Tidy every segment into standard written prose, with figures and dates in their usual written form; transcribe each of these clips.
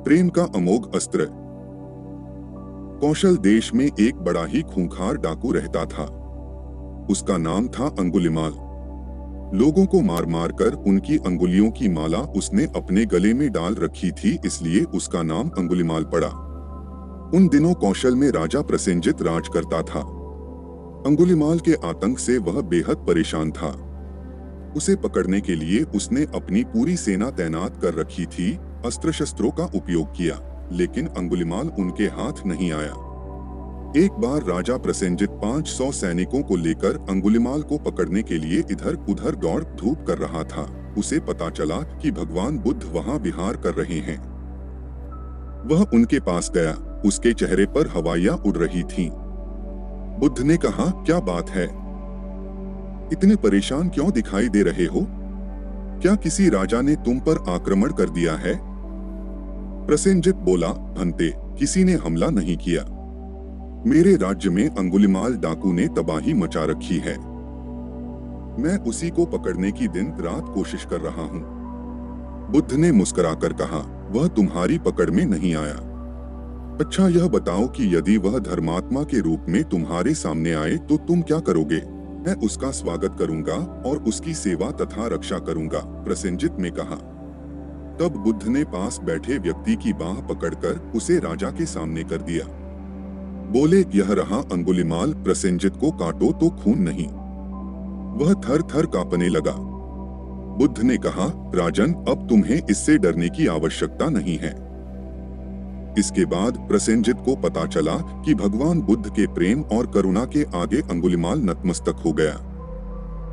प्रेम का अमोघ अस्त्र। कौशल देश में एक बड़ा ही खूंखार डाकू रहता था। उसका नाम था अंगुलिमाल। लोगों को मार मार कर उनकी अंगुलियों की माला उसने अपने गले में डाल रखी थी, इसलिए उसका नाम अंगुलिमाल पड़ा। उन दिनों कौशल में राजा प्रसेनजित राज करता था। अंगुलिमाल के आतंक से वह बेहद परेशान था। उसे पकड़ने के लिए उसने अपनी पूरी सेना तैनात कर रखी थी, अस्त्र शस्त्रों का उपयोग किया, लेकिन अंगुलिमाल उनके हाथ नहीं आया। एक बार राजा प्रसेनजित 500 सैनिकों को लेकर अंगुलिमाल को पकड़ने के लिए इधर उधर दौड़ धूप कर रहा था। उसे पता चला कि भगवान बुद्ध वहां विहार कर रहे हैं। वह उनके पास गया। उसके चेहरे पर हवाइयां उड़ रही थीं। बुद्ध ने कहा, क्या बात है? इतने परेशान क्यों दिखाई दे रहे हो? क्या किसी राजा ने तुम पर आक्रमण कर दिया है? प्रसेनजित बोला, भंते, किसी ने हमला नहीं किया। मेरे राज्य में अंगुलिमाल डाकू ने तबाही मचा रखी है। मैं उसी को पकड़ने की दिन रात कोशिश कर रहा हूँ। बुद्ध ने मुस्कुराकर कहा, वह तुम्हारी पकड़ में नहीं आया। अच्छा, यह बताओ कि यदि वह धर्मात्मा के रूप में तुम्हारे सामने आए तो तुम क्या करोगे? मैं उसका स्वागत करूंगा और उसकी सेवा तथा रक्षा करूंगा, प्रसेनजित ने कहा। तब बुद्ध ने पास बैठे व्यक्ति की बाह पकड़कर उसे राजा के सामने कर दिया। बोले, यह रहा अंगुलिमाल, प्रसेनजित को काटो तो खून नहीं। वह थर थर कांपने लगा। बुद्ध ने कहा, राजन, अब तुम्हें इससे डरने की आवश्यकता नहीं है। इसके बाद प्रसेनजित को पता चला कि भगवान बुद्ध के प्रेम और करुणा के आगे अंगुलिमाल नतमस्तक हो गया।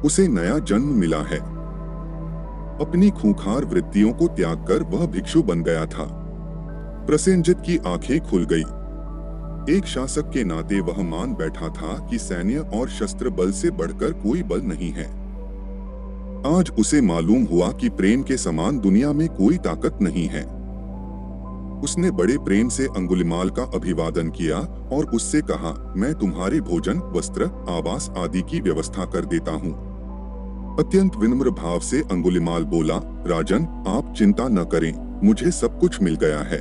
उसे नया जन्म मिला है। अपनी खूंखार वृत्तियों को त्याग कर वह भिक्षु बन गया था। प्रसेनजित की आंखें खुल गई। एक शासक के नाते वह मान बैठा था कि सैन्य और शस्त्र बल से बढ़कर कोई बल नहीं है। आज उसे मालूम हुआ कि प्रेम के समान दुनिया में कोई ताकत नहीं है। उसने बड़े प्रेम से अंगुलिमाल का अभिवादन किया और उससे कहा, मैं तुम्हारे भोजन, वस्त्र, आवास आदि की व्यवस्था कर देता हूँ। अत्यंत विनम्र भाव से अंगुलिमाल बोला, राजन, आप चिंता न करें, मुझे सब कुछ मिल गया है।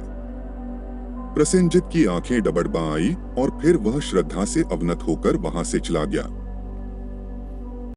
प्रसेनजित की आंखें डबडबा आई और फिर वह श्रद्धा से अवनत होकर वहां से चला गया।